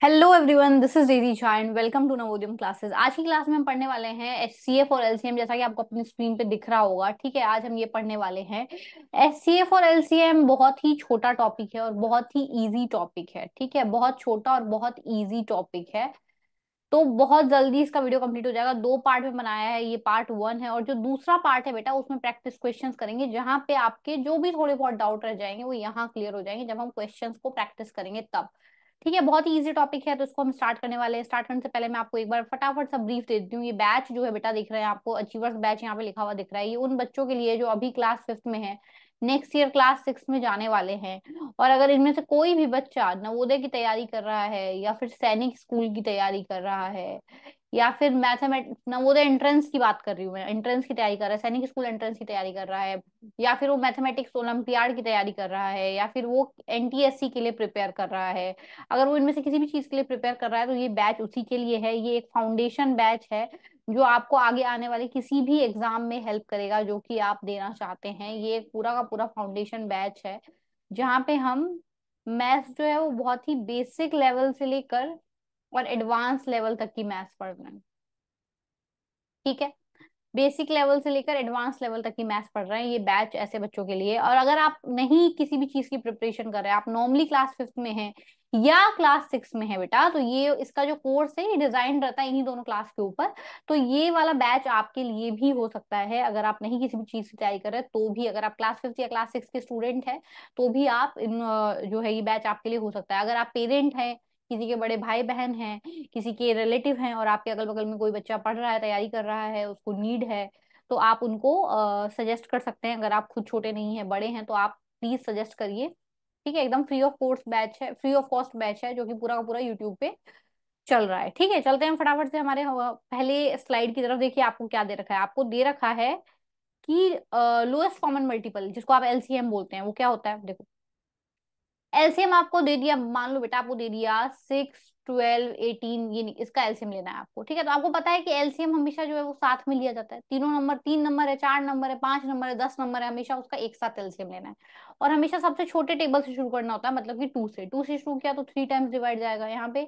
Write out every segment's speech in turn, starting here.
Hello everyone, this is Daisy Jha and welcome to Navodayam classes. आज की class में हम पढ़ने वाले हैं एचसीएफ और एलसीएम, जैसा कि आपको अपनी स्क्रीन पे दिख रहा होगा। ठीक है, आज हम ये पढ़ने वाले हैं। एचसीएफ और एलसीएम बहुत ही छोटा टॉपिक है और बहुत ही इजी टॉपिक है। ठीक है, बहुत छोटा और बहुत इजी टॉपिक है। तो बहुत जल्दी इसका वीडियो कंप्लीट हो जाएगा। दो पार्ट में बनाया है, ये पार्ट वन है और जो दूसरा पार्ट है बेटा, उसमें प्रैक्टिस क्वेश्चंस करेंगे, जहां पे आपके जो भी थोड़े बहुत डाउट रह जाएंगे वो यहाँ क्लियर हो जाएंगे जब हम क्वेश्चंस को प्रैक्टिस करेंगे तब। ठीक है, बहुत ही इजी टॉपिक है, तो इसको हम स्टार्ट करने वाले हैं। स्टार्ट करने से पहले मैं आपको एक बार फटाफट सा ब्रीफ दे देती हूँ। ये बैच जो है बेटा, दिख रहा है आपको, अचीवर्स बैच यहाँ पे लिखा हुआ दिख रहा है। ये उन बच्चों के लिए जो अभी क्लास फिफ्थ में है, नेक्स्ट ईयर क्लास सिक्स में जाने वाले हैं। और अगर इनमें से कोई भी बच्चा नवोदय की तैयारी कर रहा है, या फिर सैनिक स्कूल की तैयारी कर रहा है, या फिर मैथमेटिक्स, नवोदय एंट्रेंस की बात कर रही हूँ मैं, एंट्रेंस की तैयारी कर रहा है, सैनिक स्कूल एंट्रेंस की तैयारी कर रहा है, या फिर वो मैथमेटिक्स ओलंपियाड की तैयारी कर रहा है, या फिर वो एनटीएससी के लिए प्रिपेयर कर रहा है, अगर वो इनमें से किसी भी चीज के लिए प्रिपेयर कर रहा है, तो ये बैच उसी के लिए है। ये एक फाउंडेशन बैच है जो आपको आगे आने वाले किसी भी एग्जाम में हेल्प करेगा जो कि आप देना चाहते हैं। ये एक पूरा का पूरा फाउंडेशन बैच है, जहाँ पे हम मैथ्स जो है वो बहुत ही बेसिक लेवल से लेकर और एडवांस लेवल तक की मैथ्स पढ़ रहे हैं। ठीक है, बेसिक लेवल से लेकर एडवांस लेवल तक की मैथ्स पढ़ रहे हैं। ये बैच ऐसे बच्चों के लिए। और अगर आप नहीं किसी भी चीज की प्रिपरेशन कर रहे हैं, आप नॉर्मली क्लास फिफ्थ में हैं या क्लास सिक्स में है बेटा, तो ये इसका जो कोर्स है ये डिजाइन रहता है इन्हीं दोनों क्लास के ऊपर। तो ये वाला बैच आपके लिए भी हो सकता है, अगर आप नहीं किसी भी चीज की तैयारी कर रहे हैं तो भी। अगर आप क्लास फिफ्थ या क्लास सिक्स के स्टूडेंट हैं तो भी आप इन जो है ये बैच आपके लिए हो सकता है। अगर आप पेरेंट हैं, किसी के बड़े भाई बहन हैं, किसी के रिलेटिव हैं, और आपके अगल बगल में कोई बच्चा पढ़ रहा है, तैयारी कर रहा है, उसको नीड है, तो आप उनको सजेस्ट कर सकते हैं। अगर आप खुद छोटे नहीं हैं, बड़े हैं, तो आप प्लीज सजेस्ट करिए। ठीक है, एकदम फ्री ऑफ कोर्स बैच है, फ्री ऑफ कॉस्ट बैच है, जो कि पूरा का पूरा यूट्यूब पे चल रहा है। ठीक है, चलते हैं फटाफट से हमारे पहले स्लाइड की तरफ। देखिए आपको क्या दे रखा है। आपको दे रखा है कि लोएस्ट कॉमन मल्टीपल, जिसको आप एलसीएम बोलते हैं, वो क्या होता है। देखो, एलसीएम आपको दे दिया, मान लो बेटा आपको दे दिया 6, 12, 18, ये नहीं, इसका एलसीएम लेना है आपको। ठीक है, तो आपको पता है कि एलसीएम हमेशा जो है वो साथ में लिया जाता है। तीनों नंबर, 3 नंबर है, 4 नंबर है, 5 नंबर है, 10 नंबर है, हमेशा उसका एक साथ एलसीएम लेना है। और हमेशा सबसे छोटे टेबल से शुरू करना होता है, मतलब कि टू से शुरू किया तो 3 टाइम्स डिवाइड जाएगा, यहाँ पे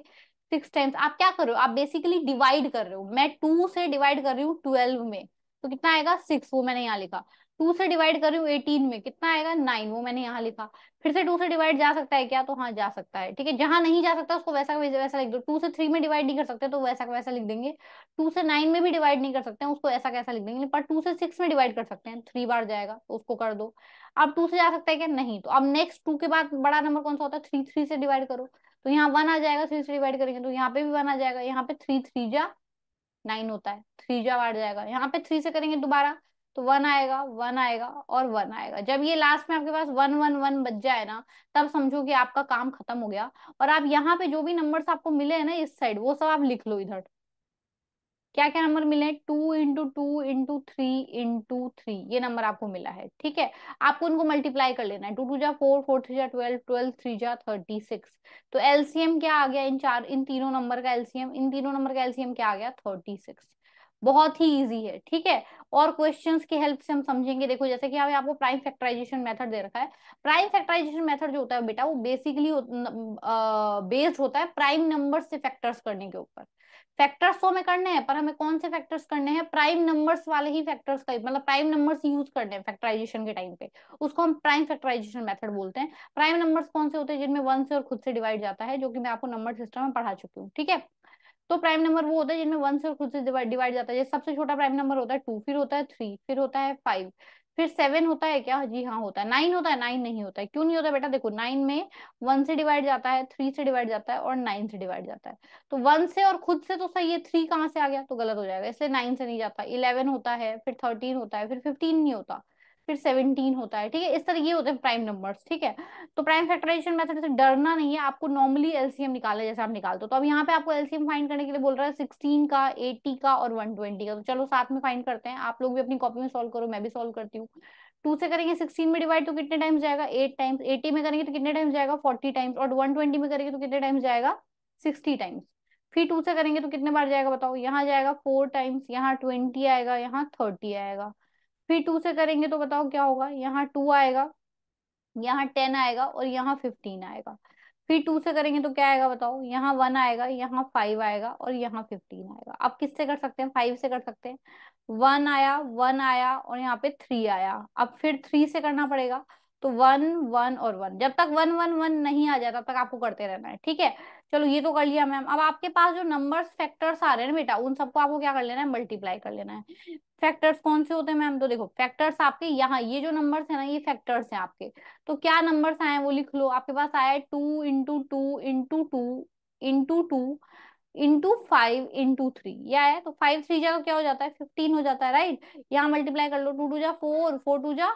6 टाइम्स। आप क्या कर रहे हो, आप बेसिकली डिवाइड कर रहे हो। मैं 2 से डिवाइड कर रही हूँ 12 में, तो कितना आएगा 6, वो मैंने यहाँ लिखा। 2 से डिवाइड कर रही हूँ 18 में, कितना आएगा 9, वो मैंने यहाँ लिखा। फिर से 2 से डिवाइड जा सकता है क्या, तो हाँ जा सकता है। ठीक है, जहां नहीं जा सकता उसको वैसा का वैसा लिख दो। 2 से 3 में डिवाइड नहीं कर सकते तो वैसा का वैसा लिख देंगे। 2 से 9 में भी डिवाइड नहीं कर सकते हैं, उसको ऐसा कैसा लिख देंगे। पर 2 से 6 में डिवाइड कर सकते हैं, 3 बार जाएगा तो उसको कर दो। अब 2 से जा सकता है क्या, नहीं। तो अब नेक्स्ट 2 के बाद बड़ा नंबर कौन सा होता है, 3। 3 से डिवाइड करो तो यहाँ 1 आ जाएगा। 3 से डिवाइड करेंगे तो यहाँ पे भी 1 आ जाएगा। यहाँ पे 3 3 जा 9 होता है, 3 जा 8 जाएगा। यहाँ पे 3 से करेंगे दोबारा तो 1 आएगा, 1 आएगा और 1 आएगा। जब ये लास्ट में आपके पास 1 1 1 बच जाए ना, तब समझो कि आपका काम खत्म हो गया। और आप यहाँ पे जो भी नंबर्स आपको मिले हैं ना इस साइड, वो सब आप लिख लो इधर। क्या क्या नंबर मिले, 2 × 2 × 3 × 3, ये नंबर आपको मिला है। ठीक है, आपको इनको मल्टीप्लाई कर लेना है। 2 2 जा 4, 4 3 जा 12, 12 3 जा 36। तो एलसीएम क्या आ गया, इन तीनों नंबर का एलसीएम, इन तीनों नंबर का एलसीएम क्या आ गया, 36। बहुत ही इजी है। ठीक है, और क्वेश्चंस की हेल्प से हम समझेंगे। देखो, जैसे कि यहाँ आपको प्राइम फैक्टराइजेशन मेथड दे रखा है। प्राइम फैक्टराइजेशन मेथड जो होता है बेटा, वो बेसिकली बेस्ड होता है प्राइम नंबर से फैक्टर्स करने के ऊपर। फैक्टर्स तो हमें करने हैं, पर हमें कौन से फैक्टर्स करने हैं, प्राइम नंबर्स वाले ही फैक्टर्स का, मतलब प्राइम नंबर्स यूज करने हैं फैक्टराइजेशन के टाइम पे। उसको हम प्राइम फैक्टराइजेशन मेथड बोलते हैं। प्राइम नंबर्स कौन से होते हैं, जिनमें वन से और खुद से डिवाइड जाता है, जो कि मैं आपको नंबर सिस्टम में पढ़ा चुकी हूँ। ठीक है, तो प्राइम नंबर वो होता है जिनमें वन से और खुद से डिवाइड जाता है। जैसे सबसे छोटा प्राइम नंबर होता है 2, फिर होता है 3, फिर होता है 5, फिर 7 होता है क्या, जी हाँ होता है। 9 होता है, 9 नहीं होता है। क्यों नहीं होता बेटा, देखो 9 में 1 से डिवाइड जाता है, 3 से डिवाइड जाता है और 9 से डिवाइड जाता है। तो 1 से और खुद से तो सही है, 3 कहाँ से आ गया, तो गलत हो जाएगा, इसलिए 9 से नहीं जाता। 11 होता है, फिर 13 होता है, फिर 15 नहीं होता, फिर 17 होता है। ठीक है, इस तरह ये होते हैं प्राइम नंबर्स। ठीक है, तो प्राइम फैक्टराइजेशन मेथड से डरना नहीं है आपको, नॉर्मली एलसीएम निकाले जैसे आप निकालते हो। तो अब यहाँ पे आपको एलसीएम फाइंड करने के लिए बोल रहा है 16 का, 80 का और 120 का। तो चलो साथ में फाइंड करते हैं, आप लोग भी अपनी कॉपी में सॉल्व करो, मैं भी सॉल्व करती हूँ। 2 से करेंगे 16 में डिवाइड तो कितने टाइम्स जाएगा, 8 टाइम्स। 80 में करेंगे तो कितने टाइम्स जाएगा, 40 टाइम्स। और 120 में करेंगे तो कितने टाइम्स जाएगा, 60 टाइम्स। फिर 2 से करेंगे तो कितने बार जाएगा बताओ, यहाँ जाएगा 4 टाइम्स, यहाँ 20 आएगा, यहाँ 30 आएगा। फिर 2 से करेंगे तो बताओ क्या होगा, यहाँ 2 आएगा, यहाँ 10 आएगा और यहाँ 15 आएगा। फिर 2 से करेंगे तो क्या आएगा बताओ, यहाँ 1 आएगा, यहाँ 5 आएगा और यहाँ 15 आएगा। अब किससे कर सकते हैं, 5 से कर सकते हैं। 1 आया, 1 आया और यहाँ पे 3 आया। अब फिर 3 से करना पड़ेगा। तो 1 1 और 1, जब तक 1 1 1 नहीं आ जाता तब तक आपको करते रहना है, ठीक है। चलो ये तो कर लिया मैम। अब आपके पास जो नंबर्स फैक्टर्स आ रहे हैं ना बेटा, उन सबको आपको क्या कर लेना है, मल्टीप्लाई कर लेना है। फैक्टर्स कौन से होते हैं मैम, तो देखो फैक्टर्स आपके यहाँ ये जो नंबर्स है ना, ये फैक्टर्स हैं आपके। तो क्या नंबर्स आए हैं वो लिख लो। आपके पास आया है 2 × 2 × 2 × 2 × 5 × 3, ये आया है। तो 5 3 जा तो क्या हो जाता है, 15 हो जाता है, राइट। यहाँ मल्टीप्लाई कर लो, 2 2 जा 4, 4 2 जा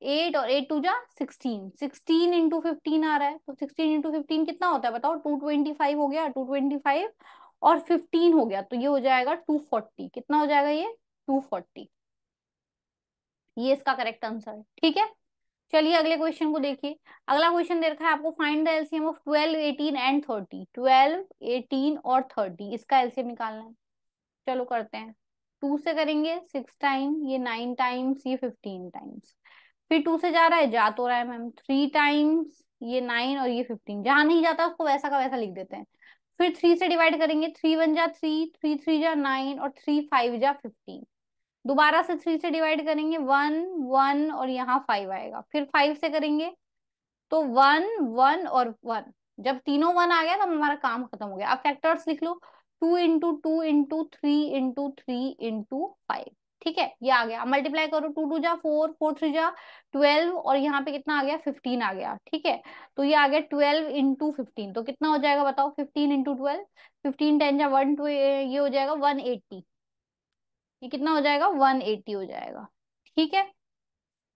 8 और 8 2 जा 16, 16 × 15 आ रहा है। तो 16 × 15 कितना होता है बताओ, 225 हो गया, 225 और 15 हो गया, तो ये हो जाएगा 240। कितना हो जाएगा ये, 240। ये इसका करेक्ट आंसर है, ठीक है। चलिए अगले क्वेश्चन को देखिए। अगला क्वेश्चन दे रखा है आपको, find the LCM of 12 18 and 30। 12 18 और 30 इसका एलसीएम निकालना है। चलो करते हैं। 2 से करेंगे 6 टाइम, ये 9 टाइम्स, ये 15 टाइम्स। फिर 2 से जा रहा है, जा तो रहा है मैम, 3 टाइम्स, ये 9 और ये 15। जहां नहीं जाता उसको वैसा का वैसा लिख देते हैं। फिर 3 से डिवाइड करेंगे, 3 1 जा 3, 3 3 जा 9 और 3 5 जा 15। दोबारा से 3 से डिवाइड करेंगे, 1 1 और यहाँ 5 आएगा। फिर 5 से करेंगे तो 1 1 और 1। जब तीनों 1 आ गया तो हमारा काम खत्म हो गया। अब फैक्टर्स लिख लो, 2 × 2 × 3 × 3 × 5। ठीक है, ये आ गया। अब मल्टीप्लाई करो, 2 2 जा 4, 4 3 जा 12 और यहाँ पे कितना आ गया, 15 आ गया, ठीक है। तो ये आ गया 12 × 15। तो कितना हो जाएगा बताओ, 15 × 12, 15 10 जा 1 ये हो जाएगा 180। ये कितना हो जाएगा, 180 हो जाएगा, ठीक है।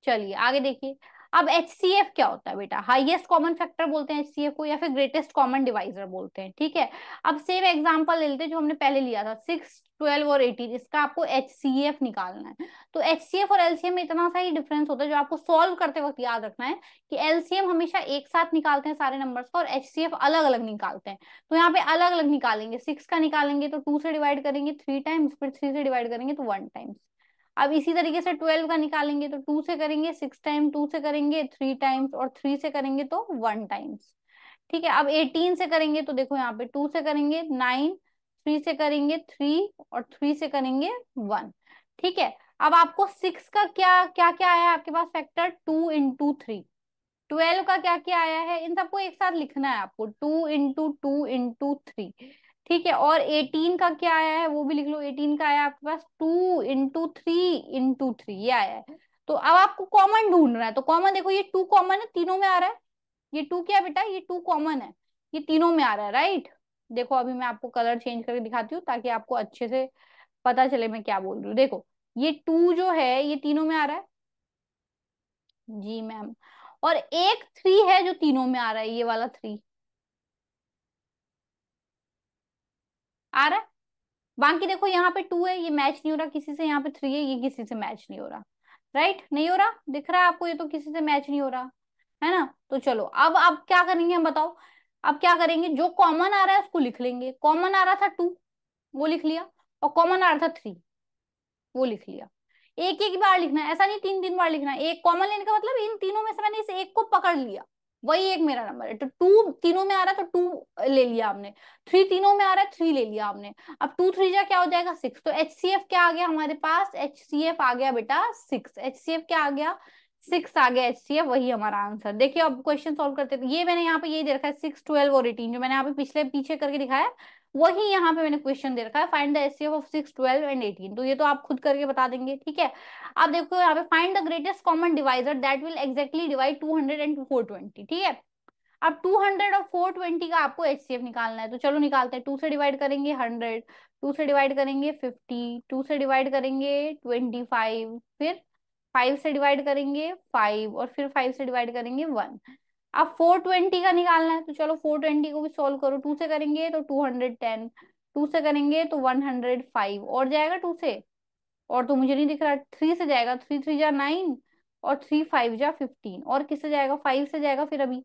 चलिए आगे देखिए। अब HCF क्या होता है बेटा, हाईएस्ट कॉमन फैक्टर बोलते हैं HCF को, या फिर ग्रेटेस्ट कॉमन डिवाइजर बोलते हैं, ठीक है। अब सेम एग्जांपल ले लेते हैं जो हमने पहले लिया था, 6 12 और 18, इसका आपको HCF निकालना है। तो HCF और LCM में इतना सा ही डिफरेंस होता है जो आपको सॉल्व करते वक्त याद रखना है, कि LCM हमेशा एक साथ निकालते हैं सारे नंबर्स का, और HCF अलग अलग निकालते हैं। तो यहाँ पे अलग अलग निकालेंगे, 6 का निकालेंगे तो 2 से डिवाइड करेंगे 3 टाइम्स, फिर 3 से डिवाइड करेंगे तो 1 टाइम्स। अब इसी तरीके से 12 का निकालेंगे तो 2 से करेंगे 6 टाइम, 2 से करेंगे 3 टाइम्स और 3 से करेंगे तो 1 टाइम्स, ठीक है। अब 18 से करेंगे तो देखो यहाँ पे 2 से करेंगे 9, 3 से करेंगे 3 और 3 से करेंगे 1, ठीक है। अब आपको 6 का क्या क्या क्या आया है आपके पास फैक्टर, 2 × 3। 12 का क्या क्या आया है, इन सबको एक साथ लिखना है आपको, 2 × 2 × 3, ठीक है। और 18 का क्या आया है वो भी लिख लो, 18 का आया आपके पास 2 × 3 × 3, ये आया है। तो अब आपको कॉमन ढूंढना है, तो कॉमन देखो, ये 2 कॉमन है, तीनों में आ रहा है। ये 2 क्या है बेटा, ये 2 कॉमन है, ये तीनों में आ रहा है, राइट। देखो अभी मैं आपको कलर चेंज करके दिखाती हूँ ताकि आपको अच्छे से पता चले मैं क्या बोल रही हूँ। देखो ये 2 जो है ये तीनों में आ रहा है, जी मैम। और एक 3 है जो तीनों में आ रहा है, ये वाला 3 आ रहा है। बाकी देखो यहाँ पे 2 है, ये मैच नहीं हो रहा किसी से, यहाँ पे 3 है, ये किसी से मैच नहीं हो रहा, राइट, नहीं हो रहा, दिख रहा है आपको, ये तो किसी से मैच नहीं हो रहा है ना। तो चलो अब क्या करेंगे हम बताओ। अब क्या करेंगे, जो कॉमन आ रहा है उसको लिख लेंगे। कॉमन आ रहा था 2, वो लिख लिया, और कॉमन आ रहा था 3, वो लिख लिया। एक एक बार लिखना है, ऐसा नहीं 3 3 बार लिखना है। एक कॉमन लेने का मतलब इन तीनों में से मैंने इस एक को पकड़ लिया, वही एक मेरा नंबर है। तो 2 तीनों में आ रहा है तो 2 ले लिया हमने, 3 तीनों में आ रहा है 3 ले लिया हमने। अब 2 3 जा क्या हो जाएगा 6। तो HCF क्या आ गया हमारे पास, HCF आ गया बेटा 6। HCF क्या आ गया, 6 आ गया HCF, वही हमारा आंसर। देखिए अब क्वेश्चन सॉल्व करते थे, ये मैंने यहाँ पे यही दे रखा है 6 12 और 18, जो मैंने यहाँ पे पिछले पीछे करके दिखाया है, वही यहाँ पे मैंने क्वेश्चन दे रखा है, find the HCF of 6 12 and 18। तो ये तो आप खुद करके बता देंगे, ठीक है। अब देखो यहाँ पे find the greatest common divisor that will exactly divide 200 and 420, ठीक है। अब 200 और 420 का आपको HCF निकालना है, तो चलो निकालते हैं। 2 से डिवाइड करेंगे 100, 2 से डिवाइड करेंगे 50, 2 से डिवाइड करेंगे 25, फिर 5 से डिवाइड करेंगे 5 और फिर 5 से डिवाइड करेंगे 1। अब 420 का निकालना है, तो चलो 420 को भी सॉल्व करो। 2 से करेंगे तो 210, 2 से करेंगे तो 105, और जाएगा 2 से, और तो मुझे नहीं दिख रहा। 3 से जाएगा, 3 3 जा 9 और 3 5 जा 15, और किससे जाएगा, 5 से जाएगा फिर अभी,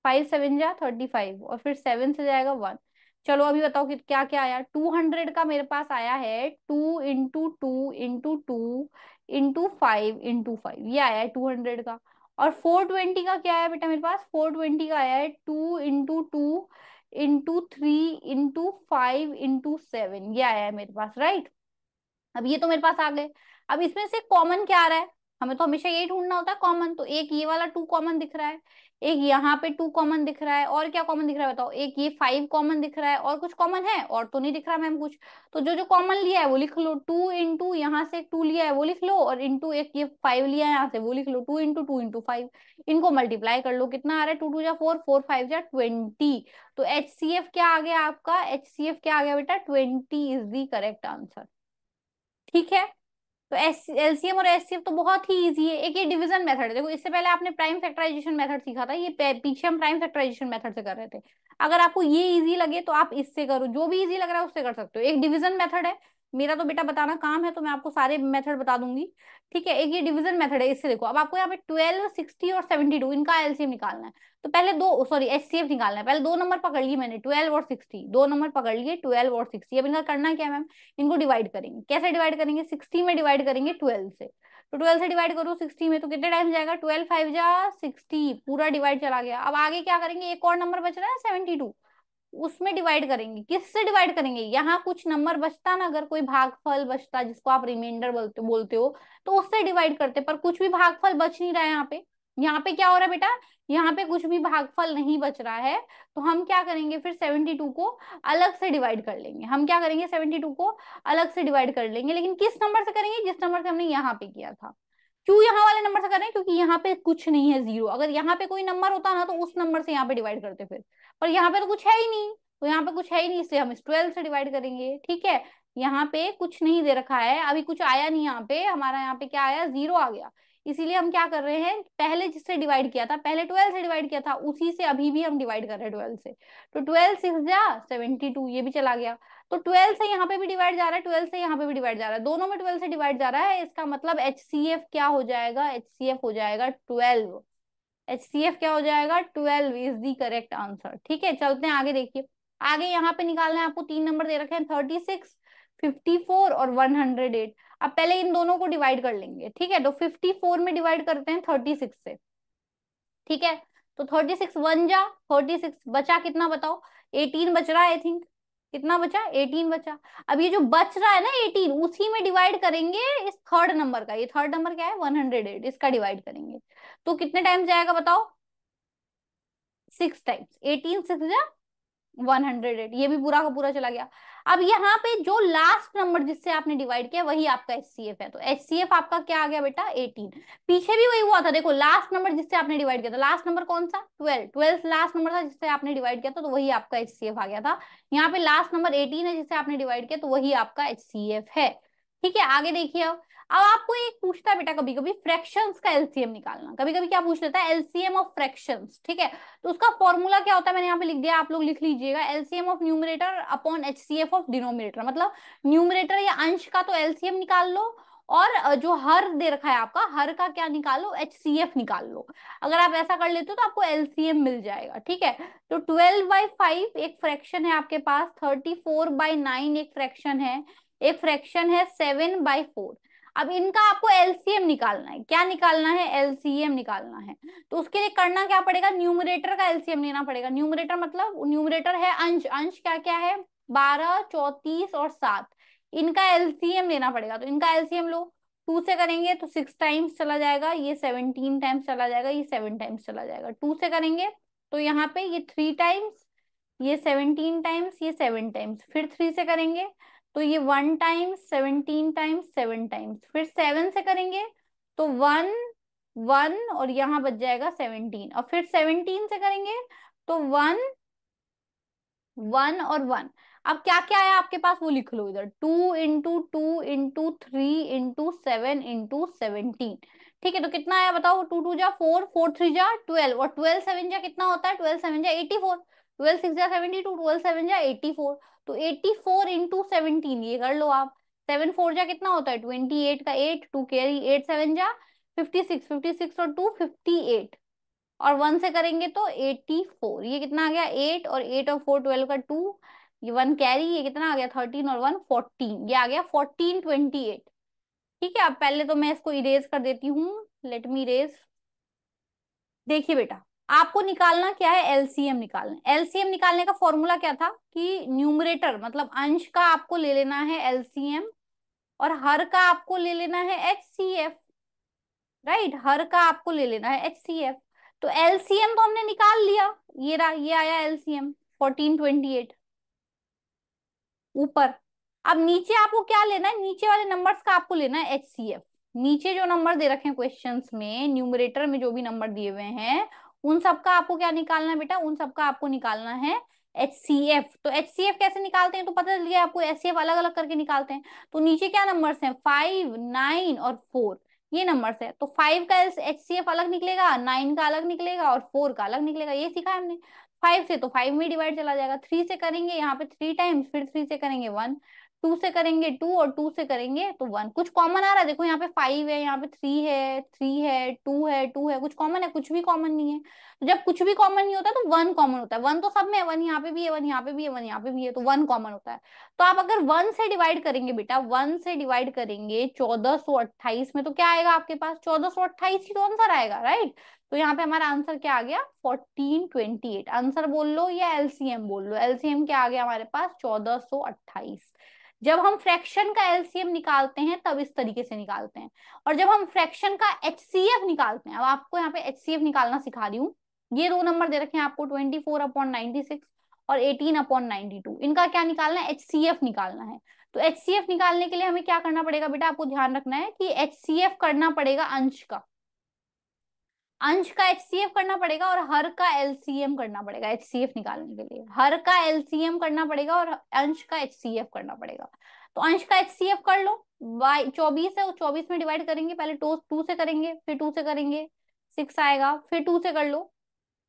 5 7 जा 35 और फिर 7 से जाएगा 1। चलो अभी बताओ कि क्या क्या आया। 200 का मेरे पास आया है 2 × 2 × 2 × 5 × 5, ये आया है 200 का। और 420 का क्या है बेटा मेरे पास, 420 का आया है 2 into 2 into 3 into 5 into 7, ये आया है मेरे पास, राइट। अब ये तो मेरे पास आ गए। अब इसमें से कॉमन क्या आ रहा है, हमें तो हमेशा यही ढूंढना होता है कॉमन। तो एक ये वाला 2 कॉमन दिख रहा है, एक यहाँ पे 2 कॉमन दिख रहा है, और क्या कॉमन दिख रहा है बताओ, एक ये 5 कॉमन दिख रहा है, और कुछ कॉमन है और तो नहीं दिख रहा मैम कुछ। तो जो जो कॉमन लिया है वो लिख लो, 2 into यहाँ से एक 2 लिया है वो लिख लो, और इंटू एक ये 5 लिया है यहाँ से वो लिख लो, 2 into 2 into 5। इनको मल्टीप्लाई कर लो, कितना आ रहा है, 2 2 जा 4, 4 5 जा 20। तो HCF क्या आ गया आपका, HCF क्या आ गया बेटा, 20 इज द करेक्ट आंसर। ठीक है। तो एलसीएम और एचसीएफ तो बहुत ही इजी है। एक ये डिवीजन मेथड है, देखो इससे पहले आपने प्राइम फैक्टराइजेशन मेथड सीखा था, ये पीछे हम प्राइम फैक्टराइजेशन मेथड से कर रहे थे। अगर आपको ये इजी लगे तो आप इससे करो, जो भी इजी लग रहा है उससे कर सकते हो। एक डिवीजन मेथड है, मेरा तो बेटा बताना काम है, तो मैं आपको सारे मेथड बता दूंगी। ठीक है, एक ये डिवीजन मेथड है, इससे देखो अब आपको यहाँ पे 12, 60 और 72 इनका एलसीएम निकालना है। तो पहले दो, सॉरी एचसीएफ निकालना है। पहले दो नंबर पकड़ लिए मैंने, 12 और 60, दो नंबर पकड़ लिए 12 और 60। अब इनका करना क्या है मैम, इनको डिवाइड करेंगे। कैसे डिवाइड करेंगे, 60 में डिवाइड करेंगे 12 से। तो 12 से डिवाइड करो 60 में, तो कितने टाइम जाएगा, 12 5 जा 60, पूरा डिवाइड चला गया। अब आगे क्या करेंगे, एक और नंबर बच रहा है 72, उसमें डिवाइड करेंगे। किससे डिवाइड करेंगे, यहाँ कुछ नंबर बचता ना, अगर कोई भागफल बचता जिसको आप रिमाइंडर बोलते बोलते हो, तो उससे डिवाइड करते। पर कुछ भी भागफल बच नहीं रहा है यहाँ पे। यहाँ पे क्या हो रहा है बेटा, यहाँ पे कुछ भी भागफल नहीं बच रहा है। तो हम क्या करेंगे फिर, 72 को अलग से डिवाइड कर लेंगे। हम क्या करेंगे, 72 को अलग से डिवाइड कर लेंगे, लेकिन किस नंबर से करेंगे, जिस नंबर से हमने यहाँ पे किया था। क्यों यहाँ वाले नंबर से कर रहे हैं, क्योंकि यहाँ पे कुछ नहीं है, जीरो। अगर यहाँ पे कोई नंबर होता ना तो उस नंबर से यहाँ पे डिवाइड करते फिर, पर यहाँ पे तो कुछ है ही नहीं। तो यहाँ पे कुछ है ही नहीं, इसलिए हम इस 12 से डिवाइड करेंगे। ठीक है, यहाँ पे कुछ नहीं दे रखा है, अभी कुछ आया नहीं यहाँ पे, हमारा यहाँ पे क्या आया, जीरो आ गया। इसीलिए हम क्या कर रहे हैं, पहले जिससे डिवाइड किया था, पहले 12 से डिवाइड किया था, उसी से अभी भी हम डिवाइड कर रहे हैं 12 से। तो 12 6 जा 72, ये भी चला गया। तो 12 से यहाँ पे भी डिवाइड जा रहा है, 12 से यहाँ पे भी डिवाइड जा रहा है, दोनों में 12 से डिवाइड जा रहा है। इसका मतलब HCF क्या हो जाएगा, HCF हो जाएगा 12। HCF क्या हो जाएगा, 12 इज दी करेक्ट आंसर। ठीक है, चलते हैं आगे, देखिए आगे यहाँ पे निकालना है आपको। तीन नंबर दे रखे हैं, 36, 54 और 108। अब पहले इन दोनों को डिवाइड कर लेंगे। ठीक है, तो 54 में डिवाइड करते हैं 36 से। ठीक है, तो 36 1 जा 36, बचा कितना बताओ, 18 बच रहा है आई थिंक। कितना बचा, 18 बचा। अब ये जो बच रहा है ना 18, उसी में डिवाइड करेंगे इस थर्ड नंबर का। ये थर्ड नंबर क्या है, 108, इसका डिवाइड करेंगे। तो कितने टाइम्स जाएगा बताओ, 6 टाइम्स। 18 6 जा 108, ये भी पूरा का पूरा चला गया। अब यहाँ पे जो लास्ट नंबर जिससे आपने डिवाइड किया वही आपका HCF है। तो HCF आपका क्या आ गया बेटा, 18। पीछे भी वही हुआ था, देखो लास्ट नंबर जिससे आपने डिवाइड किया था, लास्ट नंबर कौन सा, 12, 12 लास्ट नंबर था जिससे आपने डिवाइड किया था, तो वही आपका HCF आ गया था। यहाँ पे लास्ट नंबर 18 है जिससे आपने डिवाइड किया, तो वही आपका HCF है। ठीक है, आगे देखिए। अब आपको एक पूछता है बेटा कभी कभी फ्रैक्शंस का एलसीएम निकालना, कभी कभी क्या पूछ लेता है, एलसीएम ऑफ फ्रैक्शंस। ठीक है, तो उसका फॉर्मूला क्या होता है, मैंने यहाँ पे लिख दिया, आप लोग लिख लीजिएगा, LCM of numerator upon HCF of denominator. मतलब न्यूमरेटर या अंश का तो एलसीएम निकाल लो, और जो हर दे रखा है आपका, हर का क्या निकालो, HCF निकाल लो। अगर आप ऐसा कर लेते हो तो आपको एलसीएम मिल जाएगा। ठीक है, तो 12/5 एक फ्रैक्शन है आपके पास, 34/9 एक फ्रैक्शन है, एक फ्रैक्शन है 7/4। अब इनका आपको एलसीएम निकालना है। क्या निकालना है, एलसीएम निकालना है। तो उसके लिए करना क्या पड़ेगा, न्यूमरेटर का एलसीएम लेना पड़ेगा। न्यूमरेटर मतलब न्यूमरेटर है अंश, अंश क्या क्या है, 12, 34 और 7, इनका एलसीएम लेना पड़ेगा। तो इनका एलसीएम लो, 2 से करेंगे तो 6 टाइम्स चला जाएगा, ये 17 टाइम्स चला जाएगा, ये 7 टाइम्स चला जाएगा। 2 से करेंगे तो यहाँ पे ये 3 टाइम्स, ये 17 टाइम्स, ये 7 टाइम्स। फिर 3 से करेंगे तो ये 1 टाइम्स, 17 टाइम्स, 7 टाइम्स। फिर 7 से करेंगे तो 1 1, और यहाँ बच जाएगा 17। और फिर 17 से करेंगे तो 1 1 और 1। अब क्या क्या है आपके पास वो लिख लो इधर, 2 into 2 into 3 into 7 into 17। ठीक है, तो कितना आया बताओ, 2 2 जा 4, 4 3 जा 12, और 12 7 जा कितना होता है, 12 7 जा 84, 12 6 जा 72, 12 7 जा 84। तो 84 into 17, ये कर लो आप। 7 4 जा कितना होता है 28 का 8, 2 कैरी, 8 7 जा 56, 56 और 2 58, और 1 से करेंगे तो 84। ये कितना आ गया 8, और 8 और 4 12 का 2, ये 1 कैरी, ये कितना आ गया 13 और 1 14, ये आ गया 1428। ठीक है, अब पहले तो मैं इसको इरेज कर देती हूँ, लेट मी इरेज। देखिए बेटा, आपको निकालना क्या है, एलसीएम निकालना। एलसीएम निकालने का फॉर्मूला क्या था कि न्यूमरेटर मतलब अंश का आपको ले लेना है एलसीएम, और हर का आपको ले लेना है एचसीएफ। राइट, हर का आपको ले लेना है एचसीएफ। तो एलसीएम तो हमने निकाल लिया, ये रहा, ये आया एलसीएम 1428 ऊपर। अब नीचे आपको क्या लेना है, नीचे वाले नंबर्स का आपको लेना है एचसीएफ। नीचे जो नंबर दे रखे हैं क्वेश्चंस में, न्यूमरेटर में जो भी नंबर दिए हुए हैं, उन सबका आपको क्या निकालना है बेटा, उन सबका आपको निकालना है एचसीएफ। तो एचसीएफ कैसे निकालते हैं, तो पता चल गया आपको, एचसीएफ अलग अलग करके निकालते हैं। तो नीचे क्या नंबर्स हैं, 5, 9 और 4, ये नंबर्स है। तो 5 का एचसीएफ अलग निकलेगा, 9 का अलग निकलेगा और 4 का अलग निकलेगा, ये सीखा है हमने। 5 से तो 5 में डिवाइड चला जाएगा, 3 से करेंगे यहाँ पे 3 टाइम्स, फिर 3 से करेंगे 1, 2 से करेंगे 2 और 2 से करेंगे तो 1। कुछ कॉमन आ रहा है, देखो यहाँ पे 5 है, यहाँ पे 3 है, 3 है, 2 है, 2 है, कुछ कॉमन है, कुछ भी कॉमन नहीं है। तो जब कुछ भी कॉमन नहीं होता तो 1 कॉमन होता है। 1 तो सब में है, 1 यहाँ पे भी है, 1 यहाँ पे भी है, 1 यहाँ पे भी है, तो 1 कॉमन होता है। तो आप अगर 1 से डिवाइड करेंगे बेटा, 1 से डिवाइड करेंगे 1428 में, तो क्या आएगा आपके पास, 1428 ही तो आंसर आएगा, राइट। तो यहाँ पे हमारा आंसर क्या आ गया, 1428। आंसर बोल लो या एलसीएम बोल लो, एलसीएम क्या आ गया हमारे पास, 1428। जब हम फ्रैक्शन का एलसीएम निकालते हैं तब इस तरीके से निकालते हैं, और जब हम फ्रैक्शन का एचसीएफ निकालते हैं, अब आपको यहाँ पे एचसीएफ निकालना सिखा रही हूँ। ये दो नंबर दे रखे हैं आपको, 24/96 और 18/92, इनका क्या निकालना है, एचसीएफ निकालना है। तो एचसीएफ निकालने के लिए हमें क्या करना पड़ेगा बेटा, आपको ध्यान रखना है कि एचसीएफ करना पड़ेगा अंश का, अंश का एचसीएफ करना पड़ेगा, और हर का एलसीएम करना पड़ेगा। एचसीएफ निकालने के लिए हर का एलसीएम करना पड़ेगा और अंश का एचसीएफ करना पड़ेगा। तो अंश का एचसीएफ कर लो, बाई 24 है, 24 में डिवाइड करेंगे, पहले 2 से करेंगे, फिर 2 से करेंगे 6 आएगा, फिर 2 से कर लो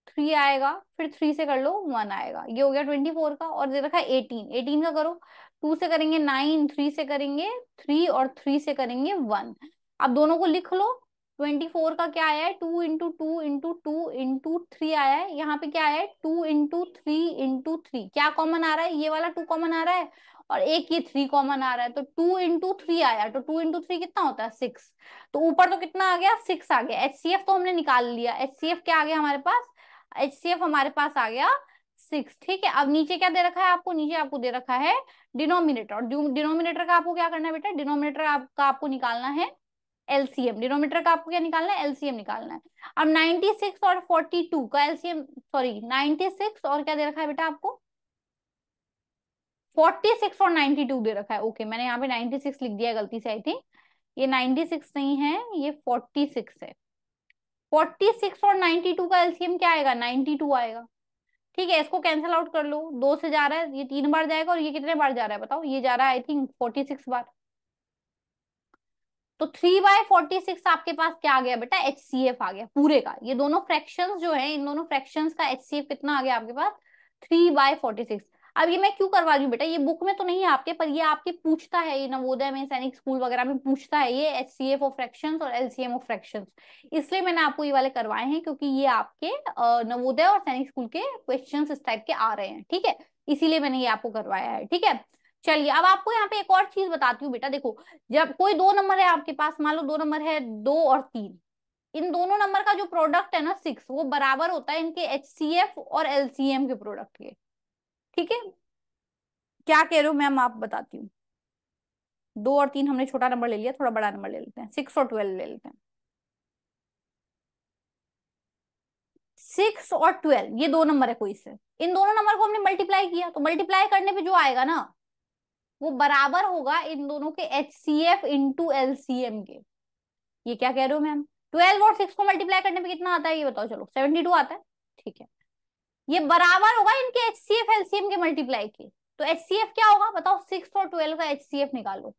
3 आएगा, फिर 3 से कर लो 1 आएगा, ये हो गया 24 का। और दे रखा है 18, 18 का करो, 2 से करेंगे 9, 3 से करेंगे 3 और 3 से करेंगे 1। अब दोनों को लिख लो, 24 का क्या आया है, 2 इंटू 2 इंटू 2 इंटू 3 आया है। यहाँ पे क्या आया है, 2 इंटू 3 इंटू 3, क्या कॉमन आ रहा है, ये वाला 2 कॉमन आ रहा है, और एक ये 3 कॉमन आ रहा है। तो 2 इंटू 3 आया, तो 2 इंटू 3 कितना होता है, 6। तो ऊपर तो कितना आ गया, 6 आ गया। एचसीएफ तो हमने निकाल लिया, एचसीएफ क्या आ गया हमारे पास, एचसीएफ हमारे पास आ गया 6। ठीक है, अब नीचे क्या दे रखा है आपको, नीचे आपको दे रखा है डिनोमिनेटर, और डिनोमिनेटर का आपको क्या करना है बेटा, डिनोमिनेटर का आपको निकालना है एलसीएम। डिनोमिनेटर का आपको क्या निकालना है, एलसीएम निकालना है। अब 96 और 42 का एलसीएम, सॉरी 96 और क्या दे रखा है बेटा आपको, 46 और 92 दे रखा है। ओके, मैंने यहाँ पे 96 लिख दिया है गलती से, आई थिंक ये 96 नहीं है, ये 46 है। 46 और 92 का एलसीएम क्या आएगा, 92 आएगा। ठीक है, इसको कैंसिल आउट कर लो, 2 से जा रहा है, ये 3 बार जाएगा, और ये कितने बार जा रहा है बताओ, ये जा रहा है आई थिंक 46 बार। तो 3/46 आपके पास क्या आ गया बेटा, एचसीएफ आ गया पूरे का। ये दोनों फ्रैक्शंस जो है, इन दोनों फ्रैक्शंस का एचसीएफ कितना आ गया आपके पास, 3/46। अब ये मैं क्यों करवा रही हूँ बेटा, ये बुक में तो नहीं है आपके, पर ये आपके पूछता है, ये नवोदय में, सैनिक स्कूल वगैरह में पूछता है, ये एचसीएफ ऑफ फ्रैक्शंस और एलसीएम ऑफ फ्रैक्शंस। इसलिए मैंने आपको ये वाले करवाए हैं, क्योंकि ये आपके नवोदय और सैनिक स्कूल के क्वेश्चन इस टाइप के आ रहे हैं। ठीक है, इसीलिए मैंने ये आपको करवाया है। ठीक है, चलिए अब आपको यहाँ पे एक और चीज बताती हूँ बेटा, देखो जब कोई दो नंबर है आपके पास, मान लो दो नंबर है 2 और 3, इन दोनों नंबर का जो प्रोडक्ट है ना 6, वो बराबर होता है इनके एचसीएफ और एलसीएम के प्रोडक्ट के। ठीक है, क्या कह रहे हो मैम, आप बताती हूँ। 2 और 3 हमने छोटा नंबर ले लिया, थोड़ा बड़ा नंबर ले लेते हैं, 6 और 12 ले लेते हैं। 6 और 12 ये दो नंबर है कोई से, इन दोनों नंबर को हमने मल्टीप्लाई किया, तो मल्टीप्लाई करने पे जो आएगा ना, वो बराबर होगा इन दोनों के एचसीएफ इंटू एलसीएम के। ये क्या कह रहे हो मैम, 12 और 6 को मल्टीप्लाई करने पे कितना आता है ये बताओ, चलो 72 आता है। ठीक है, ये बराबर होगा इनके एचसीएफ एलसीएम के मल्टीप्लाई के। तो एचसीएफ क्या होगा बताओ, 6 और 12 का एचसीएफ निकालो,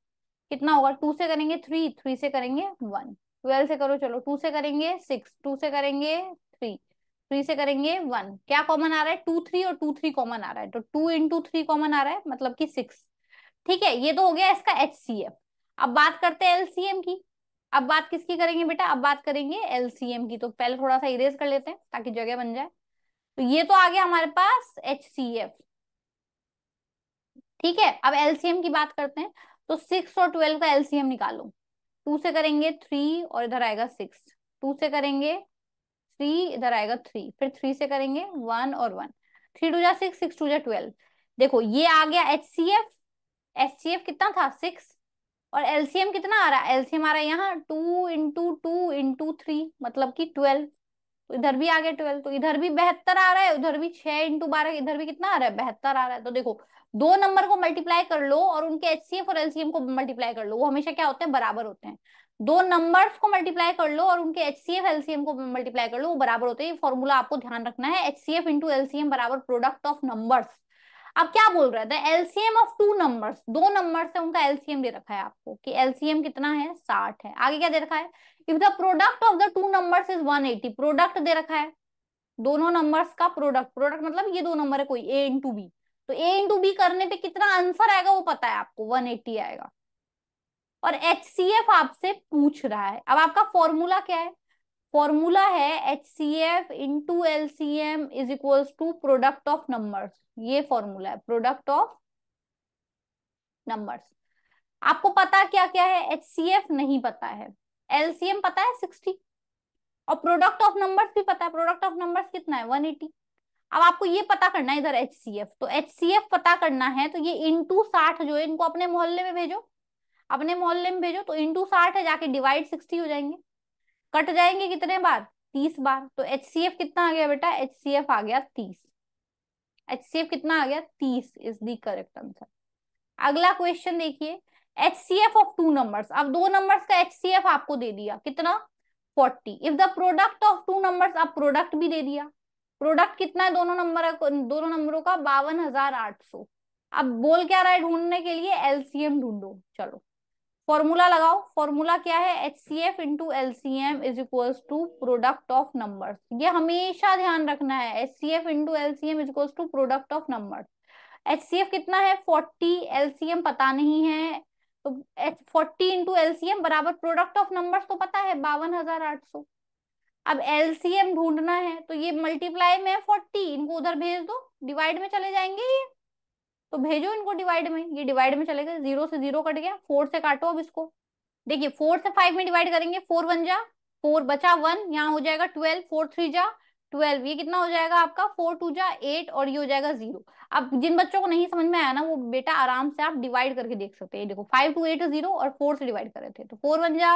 कितना होगा, 2 से करेंगे 3, 3 से करेंगे 1, 12 से करो, चलो 2 से करेंगे 6, 2 से करेंगे 3, 3 से करेंगे 1, क्या कॉमन आ रहा है, 2 3 और 2 3 कॉमन आ रहा है, तो 2 इंटू 3 कॉमन आ रहा है, मतलब कि 6। ठीक है, ये तो हो गया इसका एचसीएफ। अब बात करते हैं एलसीएम की। अब बात किसकी करेंगे बेटा, अब बात करेंगे एलसीएम की। तो पहले थोड़ा सा इरेज कर लेते हैं ताकि जगह बन जाए। तो ये तो आ गया हमारे पास एचसीएफ। ठीक है, अब एलसीएम की बात करते हैं। तो 6 और 12 का एलसीएम निकालो, 2 से करेंगे 3 और इधर आएगा 6, 2 से करेंगे 3, इधर आएगा 3, फिर 3 से करेंगे 1 और 1, 3 2 जा 6, 6 2 जा 12। देखो ये आ गया HCF। HCF कितना था 6, और एलसीएम कितना आ रहा है, एलसीएम आ रहा है यहाँ 2 × 2 × 3, मतलब कि 12। तो इधर भी आ गया 12, तो इधर भी 72 आ रहा है, उधर भी 6 × 12, इधर भी कितना आ रहा है 72 आ रहा है। तो देखो दो नंबर को मल्टीप्लाई कर लो और उनके एचसीएफ और एलसीएम को मल्टीप्लाई कर लो, वो हमेशा क्या होते हैं, बराबर होते हैं। दो नंबर्स को मल्टीप्लाई कर लो और उनके एचसीएफ एलसीएम को मल्टीप्लाई कर लो, वो बराबर होते हैं। ये फॉर्मूला आपको ध्यान रखना है, HCF × LCM बराबर प्रोडक्ट ऑफ नंबर्स। अब क्या बोल रहा था, एलसीएम ऑफ टू नंबर्स, दो नंबर से उनका एलसीएम दे रखा है आपको कि एलसीएम कितना है 60 है। आगे क्या दे रखा है, if the product of the two numbers is 180, product दे रखा है दोनों नंबर्स का प्रोडक्ट। प्रोडक्ट मतलब ये दो नंबर है कोई A × B, तो A × B करने पे कितना आंसर आएगा वो पता है आपको, 180 आएगा। और HCF आपसे पूछ रहा है, अब आपका फॉर्मूला क्या है, फॉर्मूला है HCF × LCM is equals to product of numbers. ये फॉर्मूला है प्रोडक्ट ऑफ नंबर्स। आपको पता क्या क्या है, HCF नहीं पता है, LCM पता है 60, और प्रोडक्ट ऑफ नंबर्स भी पता है, प्रोडक्ट ऑफ नंबर्स कितना है 180। अब आपको ये पता करना है इधर HCF, तो HCF पता करना है तो ये इंटू 60 जो है, इनको अपने मोहल्ले में भेजो, अपने मोहल्ले में भेजो, तो इंटू 60 है, जाके डिवाइड 60 हो जाएंगे, कट जाएंगे कितने बार, 30 बार। तो HCF कितना आ गया बेटा, HCF आ गया 30। HCF कितना आ गया 30 इज द करेक्ट आंसर। अगला क्वेश्चन देखिए, HCF ऑफ टू नंबर्स। अब दो नंबर्स का HCF आपको दे दिया कितना 40, if the product of two numbers, अब प्रोडक्ट भी दे दिया, प्रोडक्ट कितना है दोनों नंबरों का 52,800। अब बोल क्या रहा है ढूंढने के लिए, एलसीएम ढूंढो। चलो फॉर्मूला लगाओ, फॉर्मूला क्या है, HCF × LCM is equals to product of numbers. ये हमेशा ध्यान रखना है, HCF × LCM is equals to product of numbers. HCF कितना है 40, LCM पता नहीं है, तो 40 × LCM बराबर प्रोडक्ट ऑफ नंबर्स तो पता है 52,800। अब LCM ढूंढना है तो ये मल्टीप्लाई में 40, इनको उधर भेज दो, डिवाइड में चले जाएंगे ये, तो भेजो इनको डिवाइड में, ये डिवाइड में चले गए, 0 से 0 कट गया, 4 से काटो अब इसको। देखिए 4 से 5 में डिवाइड करेंगे, 4 1 जा 4, बचा 1, यहाँ हो जाएगा 12, 4 3 जा 12, ये कितना हो जाएगा आपका 4 2 जा 8, और ये हो जाएगा 0। अब जिन बच्चों को नहीं समझ में आया ना, वो बेटा आराम से आप डिवाइड करके देख सकते हैं। देखो 5 2 8 0, और 4 से डिवाइड कर रहे थे, तो 4 1 जा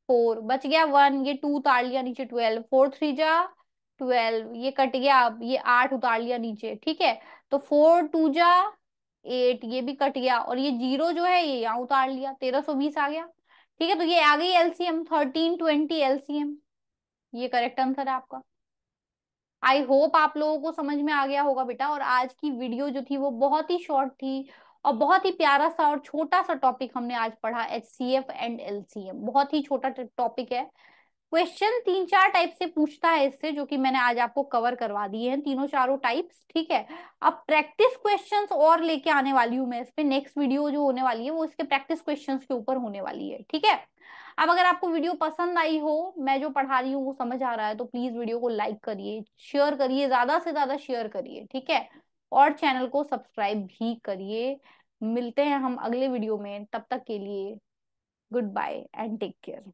4, बच गया 1, ये 2 उतार लिया नीचे, 12, 4 3 जा 12, ये कट गया, अब ये 8 उतार लिया नीचे, ठीक है। तो 4 2 जा 8, ये भी कट गया, और ये 0 जो है ये यहाँ उतार लिया, 1320 आ गया। ठीक है, तो ये आ गई एलसीएम 1320 एलसीएम, ये करेक्ट आंसर है आपका। आई होप आप लोगों को समझ में आ गया होगा बेटा। और आज की वीडियो जो थी वो बहुत ही शॉर्ट थी, और बहुत ही प्यारा सा और छोटा सा टॉपिक हमने आज पढ़ा, HCF एंड LCM, बहुत ही छोटा टॉपिक है। क्वेश्चन 3 4 टाइप से पूछता है इससे, जो कि मैंने आज आपको कवर करवा दिए हैं तीनों चारों टाइप्स, ठीक है। अब प्रैक्टिस क्वेश्चंस और लेके आने वाली हूँ मैं इस पे, नेक्स्ट वीडियो जो होने वाली है वो इसके प्रैक्टिस क्वेश्चंस के ऊपर होने वाली है, ठीक है। अब अगर आपको वीडियो पसंद आई हो, मैं जो पढ़ा रही हूँ वो समझ आ रहा है, तो प्लीज वीडियो को लाइक करिए, शेयर करिए, ज्यादा से ज्यादा शेयर करिए, ठीक है। और चैनल को सब्सक्राइब भी करिए। मिलते हैं हम अगले वीडियो में, तब तक के लिए goodbye and take care.